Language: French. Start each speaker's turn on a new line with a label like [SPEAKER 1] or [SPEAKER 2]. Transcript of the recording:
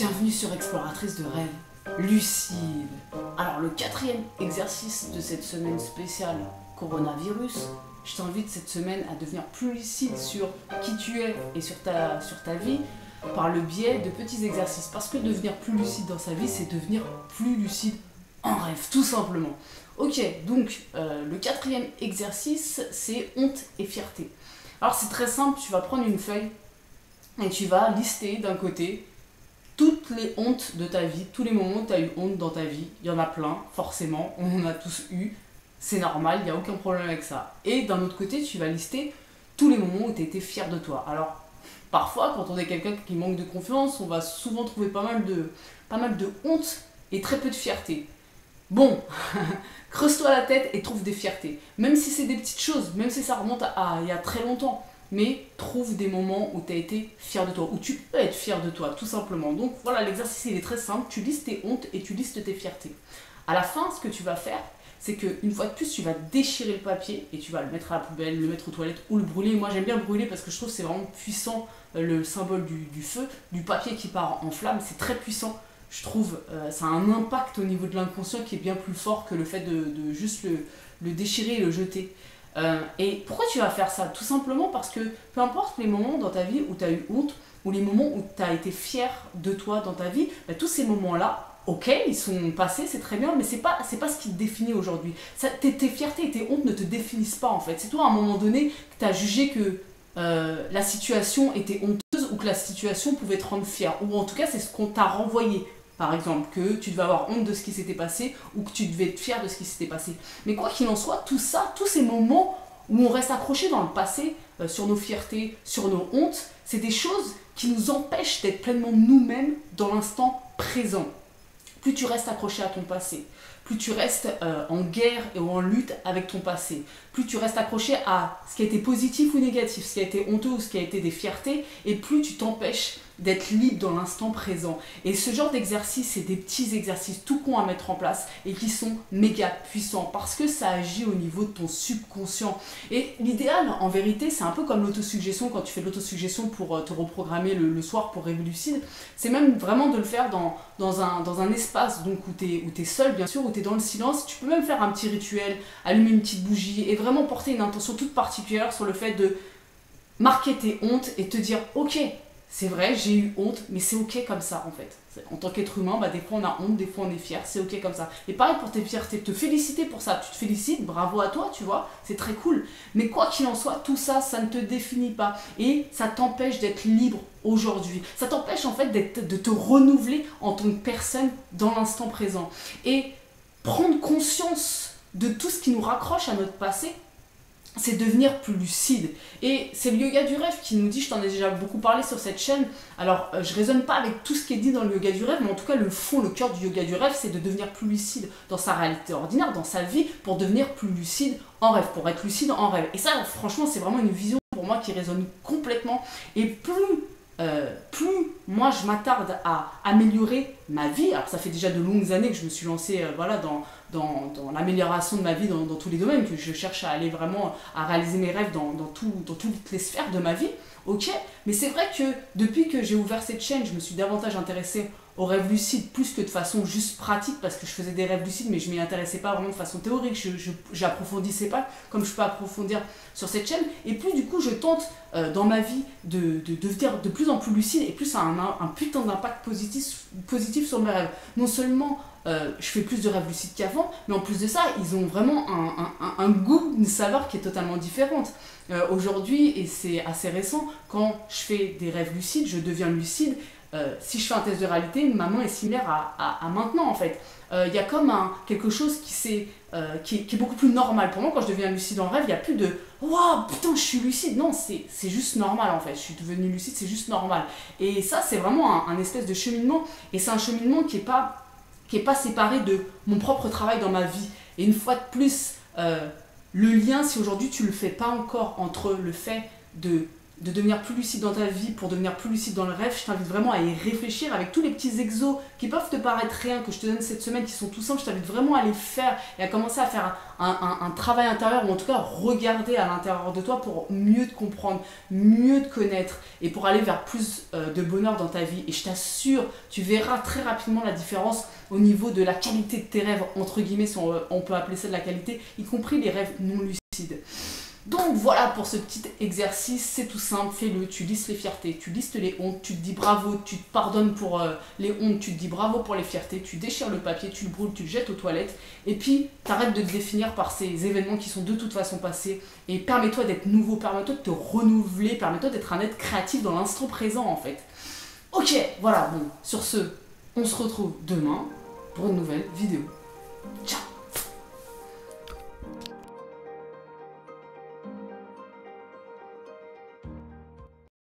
[SPEAKER 1] Bienvenue sur Exploratrice de rêve, lucide. Alors le quatrième exercice de cette semaine spéciale coronavirus, je t'invite cette semaine à devenir plus lucide sur qui tu es et sur ta vie par le biais de petits exercices. Parce que devenir plus lucide dans sa vie, c'est devenir plus lucide en rêve, tout simplement. Ok, donc le quatrième exercice, c'est honte et fierté. Alors c'est très simple, tu vas prendre une feuille et tu vas lister d'un côté toutes les hontes de ta vie, tous les moments où tu as eu honte dans ta vie. Il y en a plein, forcément, on en a tous eu, c'est normal, il n'y a aucun problème avec ça. Et d'un autre côté, tu vas lister tous les moments où tu as été fier de toi. Alors, parfois, quand on est quelqu'un qui manque de confiance, on va souvent trouver pas mal de honte et très peu de fierté. Bon, creuse-toi la tête et trouve des fiertés. Même si c'est des petites choses, même si ça remonte à il y a très longtemps. Mais trouve des moments où tu as été fier de toi, où tu peux être fier de toi, tout simplement. Donc voilà, l'exercice il est très simple, tu listes tes hontes et tu listes tes fiertés. À la fin, ce que tu vas faire, c'est qu'une fois de plus, tu vas déchirer le papier et tu vas le mettre à la poubelle, le mettre aux toilettes ou le brûler. Moi j'aime bien le brûler parce que je trouve que c'est vraiment puissant, le symbole du feu, du papier qui part en flamme, c'est très puissant. Je trouve ça a un impact au niveau de l'inconscient qui est bien plus fort que le fait de juste le déchirer et le jeter. Et pourquoi tu vas faire ça? Tout simplement parce que peu importe les moments dans ta vie où tu as eu honte, ou les moments où tu as été fier de toi dans ta vie, bah, tous ces moments-là, ok, ils sont passés, c'est très bien, mais c'est pas ce qui te définit aujourd'hui. Tes fiertés et tes hontes ne te définissent pas en fait. C'est toi à un moment donné que tu as jugé que la situation était honteuse ou que la situation pouvait te rendre fier. Ou en tout cas, c'est ce qu'on t'a renvoyé. Par exemple, que tu devais avoir honte de ce qui s'était passé ou que tu devais être fier de ce qui s'était passé. Mais quoi qu'il en soit, tout ça, tous ces moments où on reste accroché dans le passé, sur nos fiertés, sur nos hontes, c'est des choses qui nous empêchent d'être pleinement nous-mêmes dans l'instant présent. Plus tu restes accroché à ton passé, plus tu restes en guerre et en lutte avec ton passé, plus tu restes accroché à ce qui a été positif ou négatif, ce qui a été honteux ou ce qui a été des fiertés, et plus tu t'empêches d'être libre dans l'instant présent. Et ce genre d'exercice, c'est des petits exercices tout cons à mettre en place et qui sont méga puissants parce que ça agit au niveau de ton subconscient. Et l'idéal, en vérité, c'est un peu comme l'autosuggestion, quand tu fais de l'autosuggestion pour te reprogrammer le soir pour rêver lucide, c'est même vraiment de le faire dans un espace donc où tu es seul, bien sûr, où tu es dans le silence. Tu peux même faire un petit rituel, allumer une petite bougie et vraiment porter une intention toute particulière sur le fait de marquer tes hontes et te dire « Ok, c'est vrai, j'ai eu honte, mais c'est ok comme ça en fait. En tant qu'être humain, bah, des fois on a honte, des fois on est fier, c'est ok comme ça. Et pareil pour tes fiertés, te féliciter pour ça, tu te félicites, bravo à toi, tu vois, c'est très cool. Mais quoi qu'il en soit, tout ça, ça ne te définit pas. Et ça t'empêche d'être libre aujourd'hui. Ça t'empêche en fait de te renouveler en tant que personne dans l'instant présent. Et prendre conscience de tout ce qui nous raccroche à notre passé, c'est devenir plus lucide. Et c'est le yoga du rêve qui nous dit, je t'en ai déjà beaucoup parlé sur cette chaîne, alors je raisonne pas avec tout ce qui est dit dans le yoga du rêve, mais en tout cas le fond, le cœur du yoga du rêve, c'est de devenir plus lucide dans sa réalité ordinaire, dans sa vie, pour devenir plus lucide en rêve, pour être lucide en rêve. Et ça, franchement, c'est vraiment une vision pour moi qui résonne complètement. Et plus moi je m'attarde à améliorer ma vie, alors ça fait déjà de longues années que je me suis lancée voilà, dans l'amélioration de ma vie dans tous les domaines, que je cherche à aller vraiment à réaliser mes rêves dans toutes les sphères de ma vie, ok, mais c'est vrai que depuis que j'ai ouvert cette chaîne, je me suis davantage intéressée aux rêves lucides plus que de façon juste pratique, parce que je faisais des rêves lucides mais je m'y intéressais pas vraiment de façon théorique, je n'approfondissais pas comme je peux approfondir sur cette chaîne, et plus du coup je tente dans ma vie de devenir de plus en plus lucide, et plus ça a un putain d'impact positif sur mes rêves. Non seulement je fais plus de rêves lucides qu'avant, mais en plus de ça, ils ont vraiment un goût, une saveur qui est totalement différente. Aujourd'hui, et c'est assez récent, quand je fais des rêves lucides, je deviens lucide. Si je fais un test de réalité, ma main est similaire à maintenant en fait. Il y a comme quelque chose qui est beaucoup plus normal. Pour moi, quand je deviens lucide en rêve, il n'y a plus de « Waouh, putain, je suis lucide !» Non, c'est juste normal en fait. Je suis devenue lucide, c'est juste normal. Et ça, c'est vraiment un espèce de cheminement. Et c'est un cheminement qui est pas séparé de mon propre travail dans ma vie. Et une fois de plus, le lien, si aujourd'hui tu ne le fais pas encore entre le fait de devenir plus lucide dans ta vie pour devenir plus lucide dans le rêve, je t'invite vraiment à y réfléchir avec tous les petits exos qui peuvent te paraître rien, que je te donne cette semaine, qui sont tout simples. Je t'invite vraiment à les faire et à commencer à faire un travail intérieur, ou en tout cas regarder à l'intérieur de toi pour mieux te comprendre, mieux te connaître et pour aller vers plus de bonheur dans ta vie. Et je t'assure, tu verras très rapidement la différence au niveau de la qualité de tes rêves, entre guillemets, si on peut appeler ça de la qualité, y compris les rêves non lucides. Donc voilà pour ce petit exercice, c'est tout simple, fais-le, tu listes les fiertés, tu listes les hontes, tu te dis bravo, tu te pardonnes pour les hontes, tu te dis bravo pour les fiertés, tu déchires le papier, tu le brûles, tu le jettes aux toilettes, et puis t'arrêtes de te définir par ces événements qui sont de toute façon passés, et permets-toi d'être nouveau, permets-toi de te renouveler, permets-toi d'être un être créatif dans l'instant présent en fait. Ok, voilà, bon, sur ce, on se retrouve demain pour une nouvelle vidéo. Ciao!